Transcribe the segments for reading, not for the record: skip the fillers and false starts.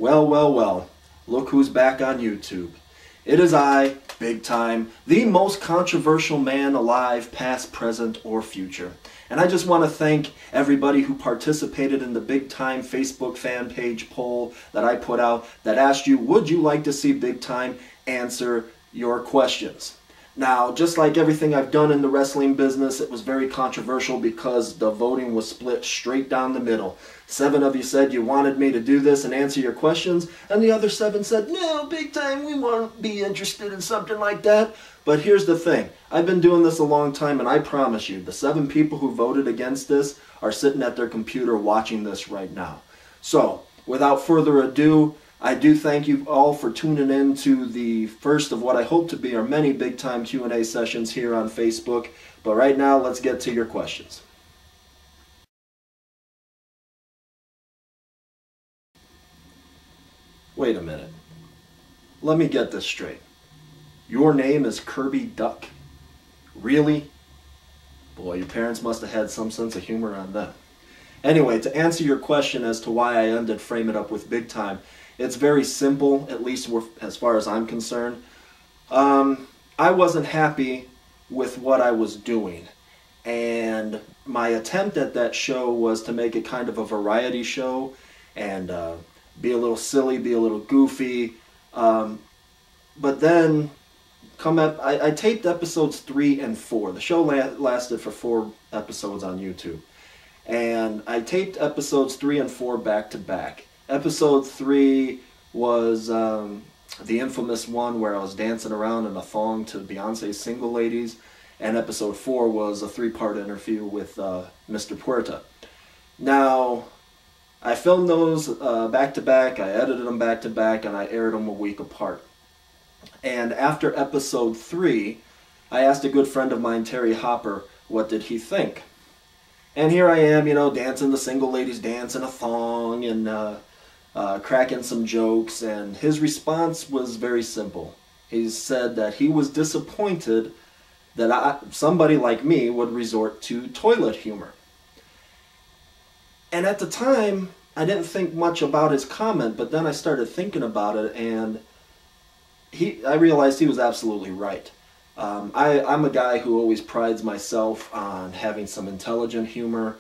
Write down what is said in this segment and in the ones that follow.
Well, well, well, look who's back on YouTube. It is I, Bigtime, the most controversial man alive, past, present, or future. And I just want to thank everybody who participated in the Bigtime Facebook fan page poll that I put out that asked you, would you like to see Bigtime answer your questions? Now, just like everything I've done in the wrestling business, it was very controversial because the voting was split straight down the middle. 7 of you said you wanted me to do this and answer your questions, and the other 7 said, no, Bigtime, we won't be interested in something like that. But here's the thing. I've been doing this a long time, and I promise you, the 7 people who voted against this are sitting at their computer watching this right now. So, without further ado, I do thank you all for tuning in to the first of what I hope to be our many Bigtime Q&A sessions here on Facebook. But right now, let's get to your questions. Wait a minute. Let me get this straight. Your name is Kirby Duck? Really? Boy, your parents must have had some sense of humor on that. Anyway, to answer your question as to why I ended Frame It Up with Bigtime, it's very simple, at least as far as I'm concerned. I wasn't happy with what I was doing. And my attempt at that show was to make it kind of a variety show and be a little silly, be a little goofy. But then, I taped episodes 3 and 4. The show lasted for 4 episodes on YouTube. And I taped episodes 3 and 4 back to back. Episode 3 was the infamous one where I was dancing around in a thong to Beyonce's Single Ladies. And episode 4 was a 3-part interview with Mr. Puerta. Now, I filmed those back to back, I edited them back to back, and I aired them a week apart. And after episode 3, I asked a good friend of mine, Terry Hopper, what did he think? And here I am, you know, dancing the Single Ladies dance in a thong and cracking some jokes, and his response was very simple. He said that he was disappointed that somebody like me would resort to toilet humor. And at the time, I didn't think much about his comment, but then I started thinking about it, and I realized he was absolutely right. I'm a guy who always prides myself on having some intelligent humor.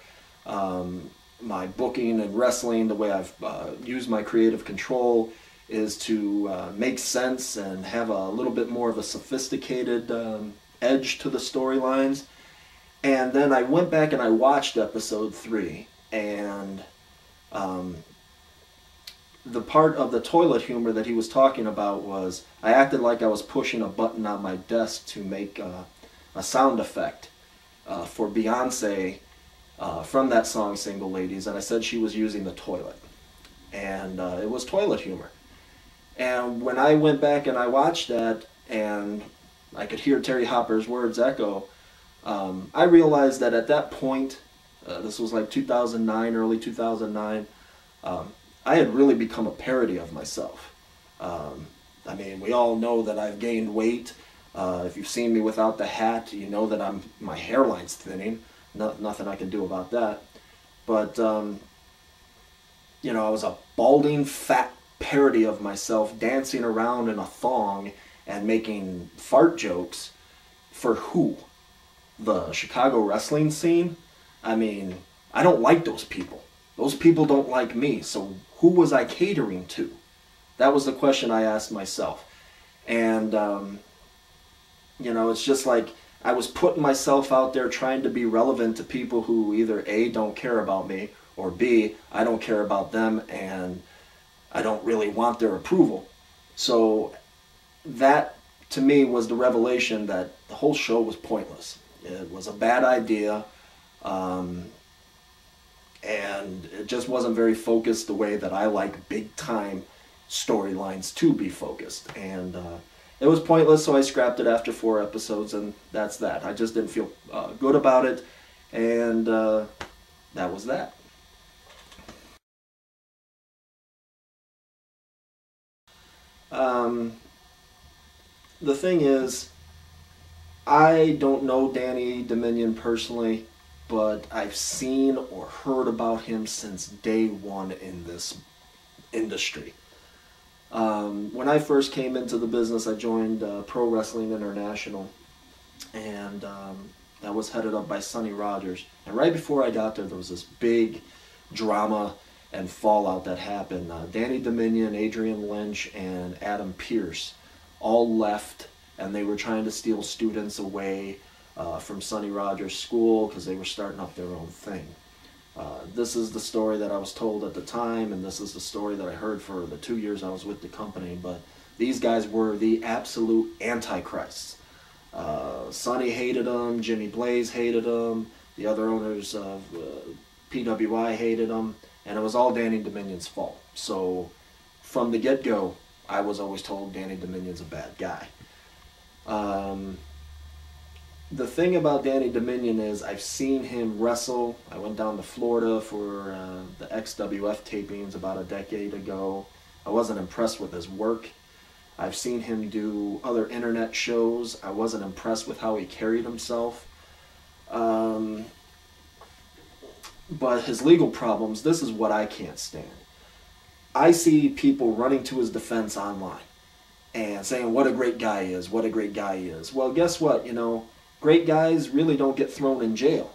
My booking and wrestling, the way I've used my creative control, is to make sense and have a little bit more of a sophisticated edge to the storylines. And then I went back and I watched episode 3, and the part of the toilet humor that he was talking about was I acted like I was pushing a button on my desk to make a sound effect for Beyonce from that song Single Ladies, and I said she was using the toilet. And it was toilet humor. And when I went back and I watched that and I could hear Terry Hopper's words echo, I realized that at that point, this was like 2009, early 2009, I had really become a parody of myself. I mean, we all know that I've gained weight. If you've seen me without the hat, you know that my hairline's thinning. Nothing I can do about that. But, you know, I was a balding, fat parody of myself dancing around in a thong and making fart jokes for who? The Chicago wrestling scene? I mean, I don't like those people. Those people don't like me, so who was I catering to? That was the question I asked myself. And, you know, it's just like I was putting myself out there trying to be relevant to people who either A, don't care about me, or B, I don't care about them and I don't really want their approval. So that, to me, was the revelation that the whole show was pointless. It was a bad idea. And it just wasn't very focused the way that I like big-time storylines to be focused. And it was pointless, so I scrapped it after 4 episodes, and that's that. I just didn't feel good about it, and that was that. The thing is, I don't know Danny Dominion personally, but I've seen or heard about him since day one in this industry. When I first came into the business, I joined Pro Wrestling International, and that was headed up by Sonny Rogers. And right before I got there, there was this big drama and fallout that happened. Danny Dominion, Adrian Lynch, and Adam Pearce all left, and they were trying to steal students away from Sonny Rogers' school because they were starting up their own thing. This is the story that I was told at the time, and this is the story that I heard for the 2 years I was with the company. But these guys were the absolute antichrists. Sonny hated them, Jimmy Blaze hated them, the other owners of PWI hated them, and it was all Danny Dominion's fault. So from the get-go, I was always told Danny Dominion's a bad guy. The thing about Danny Dominion is I've seen him wrestle. I went down to Florida for the XWF tapings about a decade ago. I wasn't impressed with his work. I've seen him do other internet shows. I wasn't impressed with how he carried himself. But his legal problems, this is what I can't stand. I see people running to his defense online and saying what a great guy he is, what a great guy he is. Well, guess what, you know, great guys really don't get thrown in jail.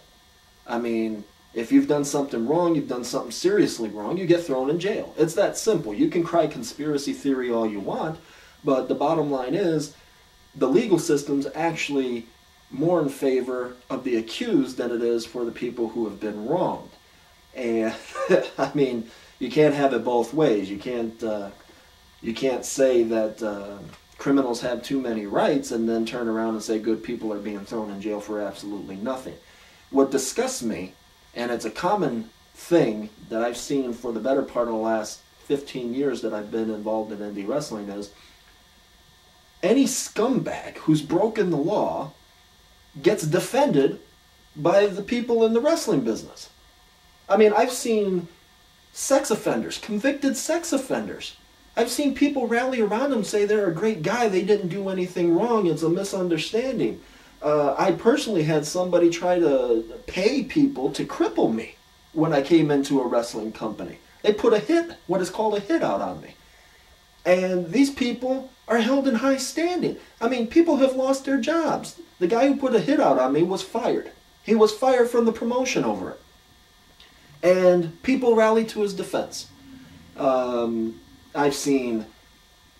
I mean, if you've done something wrong, you've done something seriously wrong, you get thrown in jail. It's that simple. You can cry conspiracy theory all you want, but the bottom line is the legal system's actually more in favor of the accused than it is for the people who have been wronged. And I mean, you can't have it both ways. You can't say that criminals have too many rights and then turn around and say good people are being thrown in jail for absolutely nothing. What disgusts me, and it's a common thing that I've seen for the better part of the last 15 years that I've been involved in indie wrestling, is any scumbag who's broken the law gets defended by the people in the wrestling business. I mean, I've seen sex offenders, convicted sex offenders. I've seen people rally around him, say they're a great guy, they didn't do anything wrong, it's a misunderstanding. I personally had somebody try to pay people to cripple me when I came into a wrestling company. They put a hit, what is called a hit out on me. And these people are held in high standing. I mean, people have lost their jobs. The guy who put a hit out on me was fired. He was fired from the promotion over it. And people rallied to his defense. I've seen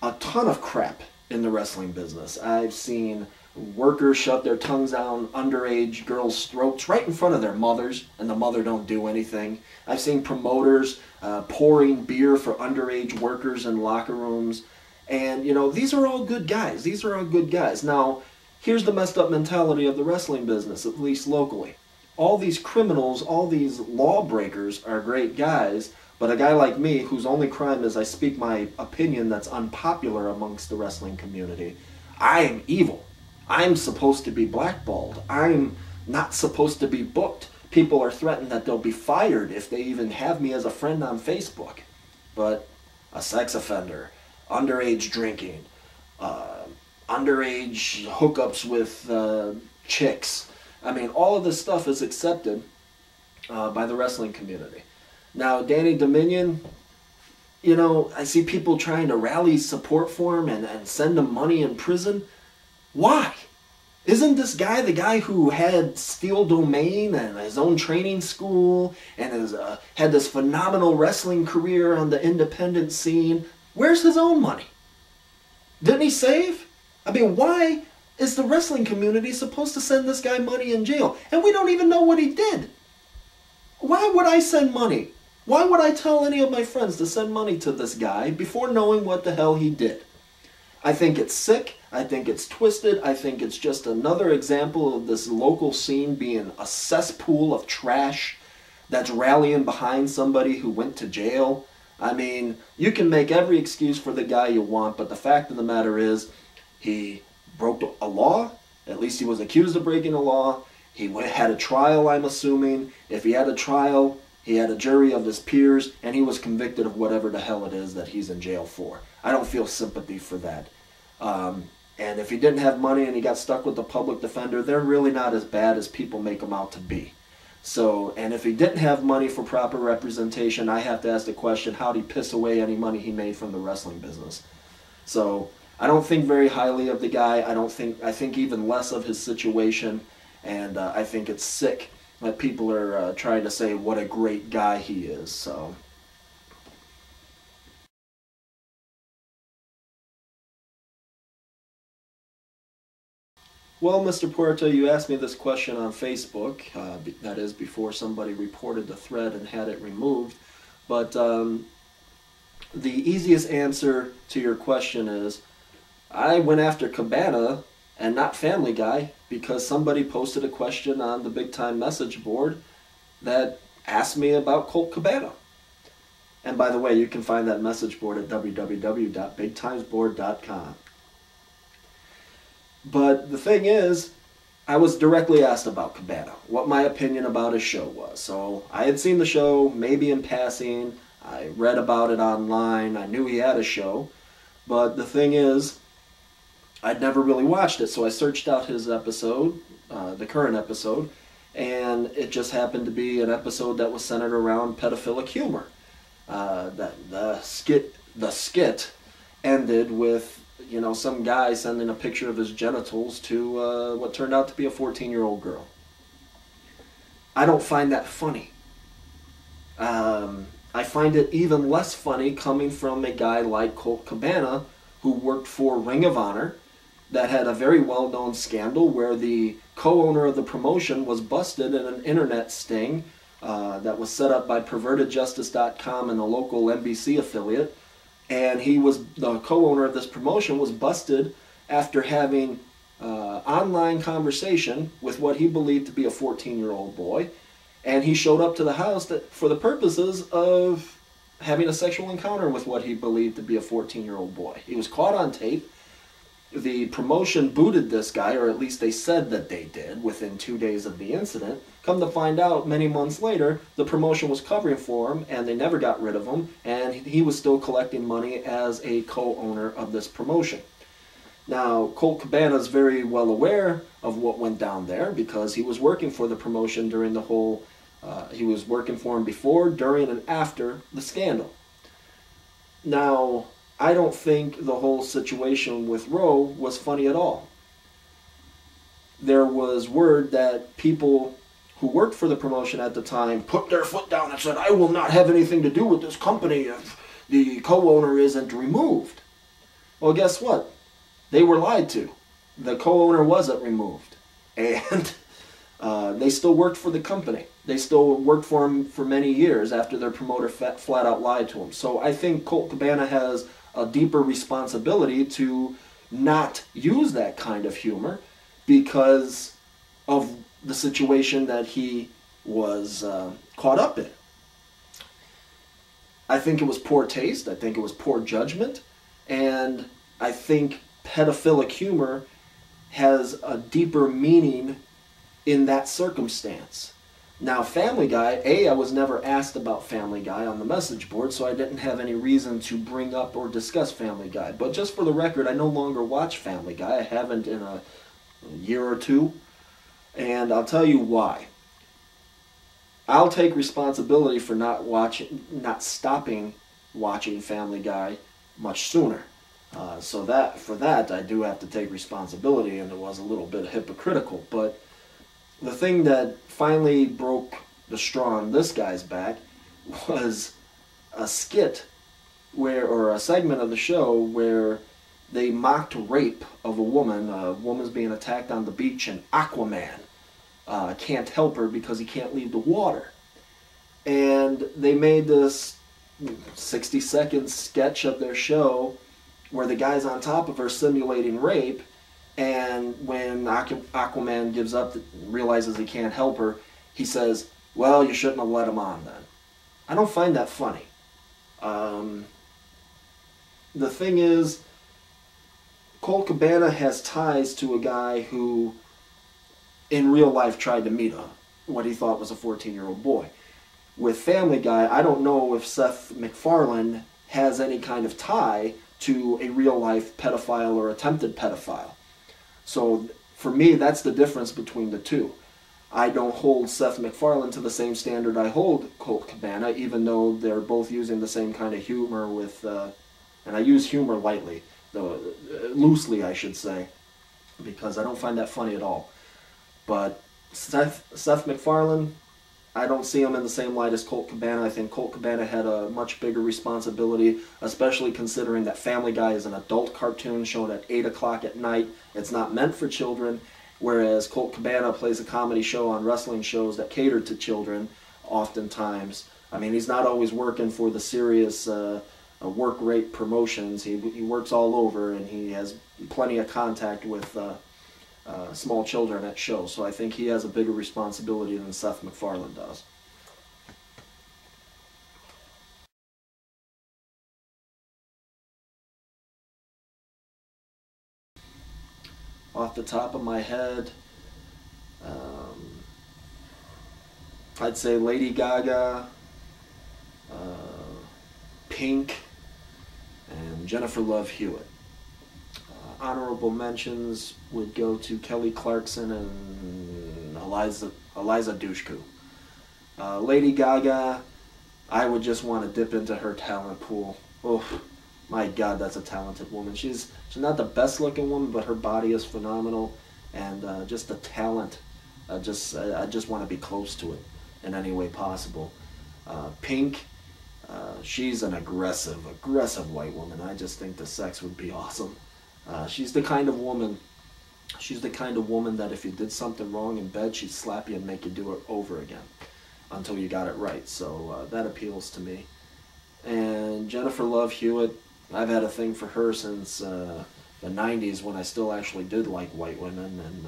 a ton of crap in the wrestling business. I've seen workers shove their tongues down underage girls' throats right in front of their mothers, and the mother don't do anything. I've seen promoters pouring beer for underage workers in locker rooms. And, you know, these are all good guys. These are all good guys. Now, here's the messed up mentality of the wrestling business, at least locally. All these criminals, all these lawbreakers are great guys, but a guy like me, whose only crime is I speak my opinion that's unpopular amongst the wrestling community, I am evil. I'm supposed to be blackballed. I'm not supposed to be booked. People are threatened that they'll be fired if they even have me as a friend on Facebook. But a sex offender, underage drinking, underage hookups with chicks. I mean, all of this stuff is accepted by the wrestling community. Now, Danny Dominion, you know, I see people trying to rally support for him and send him money in prison. Why? Isn't this guy the guy who had Steel Domain and his own training school and had this phenomenal wrestling career on the independent scene? Where's his own money? Didn't he save? I mean, why is the wrestling community supposed to send this guy money in jail? And we don't even know what he did. Why would I send money? Why would I tell any of my friends to send money to this guy before knowing what the hell he did? I think it's sick. I think it's twisted. I think it's just another example of this local scene being a cesspool of trash that's rallying behind somebody who went to jail. I mean, you can make every excuse for the guy you want, but the fact of the matter is he broke a law. At least he was accused of breaking a law. He had a trial, I'm assuming. If he had a trial, he had a jury of his peers, and he was convicted of whatever the hell it is that he's in jail for. I don't feel sympathy for that. And if he didn't have money and he got stuck with the public defender, they're really not as bad as people make them out to be. So, and if he didn't have money for proper representation, I have to ask the question, how'd he piss away any money he made from the wrestling business? So, I don't think very highly of the guy. I think even less of his situation, and I think it's sick that people are trying to say what a great guy he is. So. Well, Mr. Puerta, you asked me this question on Facebook, that is before somebody reported the thread and had it removed, but the easiest answer to your question is I went after Cabana and not Family Guy because somebody posted a question on the Bigtime message board that asked me about Colt Cabana. And by the way, you can find that message board at www.bigtimesboard.com. But the thing is, I was directly asked about Cabana, what my opinion about his show was. So I had seen the show, maybe in passing. I read about it online. I knew he had a show. But the thing is, I'd never really watched it. So I searched out his episode, the current episode, and it just happened to be an episode that was centered around pedophilic humor. The skit ended with some guy sending a picture of his genitals to what turned out to be a 14-year-old girl. I don't find that funny. I find it even less funny coming from a guy like Colt Cabana, who worked for Ring of Honor, that had a very well-known scandal where the co-owner of the promotion was busted in an internet sting that was set up by pervertedjustice.com and a local NBC affiliate. And the co-owner of this promotion was busted after having online conversation with what he believed to be a 14-year-old boy. And he showed up to the house for the purposes of having a sexual encounter with what he believed to be a 14-year-old boy. He was caught on tape. The promotion booted this guy, or at least they said that they did, within 2 days of the incident. Come to find out, many months later, the promotion was covering for him, and they never got rid of him, and he was still collecting money as a co-owner of this promotion. Now, Colt Cabana is very well aware of what went down there, because he was working for the promotion during the whole, he was working for him before, during, and after the scandal. Now, I don't think the whole situation with Roe was funny at all. There was word that people who worked for the promotion at the time put their foot down and said, I will not have anything to do with this company if the co-owner isn't removed. Well, guess what? They were lied to. The co-owner wasn't removed. And they still worked for the company. They still worked for him for many years after their promoter flat out lied to him. So I think Colt Cabana has a deeper responsibility to not use that kind of humor because of the situation that he was caught up in. I think it was poor taste. I think it was poor judgment. And I think pedophilic humor has a deeper meaning in that circumstance. Now, Family Guy, I was never asked about Family Guy on the message board, so I didn't have any reason to bring up or discuss Family Guy. But just for the record, I no longer watch Family Guy. I haven't in a year or two. And I'll tell you why. I'll take responsibility for not stopping watching Family Guy much sooner. So for that, I do have to take responsibility, and it was a little bit hypocritical. But the thing that finally broke the straw on this guy's back was a skit or a segment of the show where they mocked rape of a woman. A woman's being attacked on the beach, and Aquaman can't help her because he can't leave the water. And they made this 60-second sketch of their show where the guy's on top of her simulating rape, and when Aquaman gives up, realizes he can't help her, he says, well, you shouldn't have let him on then. I don't find that funny. The thing is, Colt Cabana has ties to a guy who in real life tried to meet what he thought was a 14-year-old boy. With Family Guy, I don't know if Seth MacFarlane has any kind of tie to a real-life pedophile or attempted pedophile. So for me, that's the difference between the two. I don't hold Seth MacFarlane to the same standard I hold Colt Cabana, even though they're both using the same kind of humor with, and I use humor lightly, though loosely I should say, because I don't find that funny at all. But Seth MacFarlane, I don't see him in the same light as Colt Cabana. I think Colt Cabana had a much bigger responsibility, especially considering that Family Guy is an adult cartoon shown at 8 o'clock at night. It's not meant for children, whereas Colt Cabana plays a comedy show on wrestling shows that cater to children oftentimes. I mean, he's not always working for the serious work rate promotions. He works all over, and he has plenty of contact with small children at shows. So I think he has a bigger responsibility than Seth MacFarlane does. Off the top of my head, um, I'd say Lady Gaga, Pink, and Jennifer Love Hewitt. Honorable mentions would go to Kelly Clarkson and Eliza Dushku. Lady Gaga, I would just want to dip into her talent pool. Oh, my God, that's a talented woman. She's not the best looking woman, but her body is phenomenal, and just the talent. I just want to be close to it in any way possible. Pink, she's an aggressive white woman. I just think the sex would be awesome. She's the kind of woman. She's the kind of woman that if you did something wrong in bed, she'd slap you and make you do it over again until you got it right. So that appeals to me. And Jennifer Love Hewitt, I've had a thing for her since the 90s when I still actually did like white women. And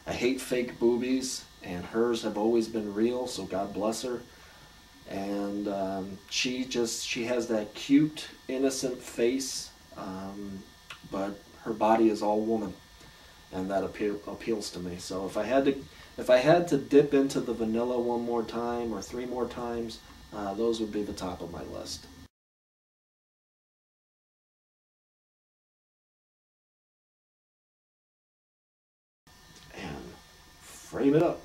I hate fake boobies, and hers have always been real, so God bless her. And she has that cute, innocent face, but her body is all woman, and that appeals to me. So if I had to dip into the vanilla one more time or 3 more times, those would be the top of my list. And frame it up.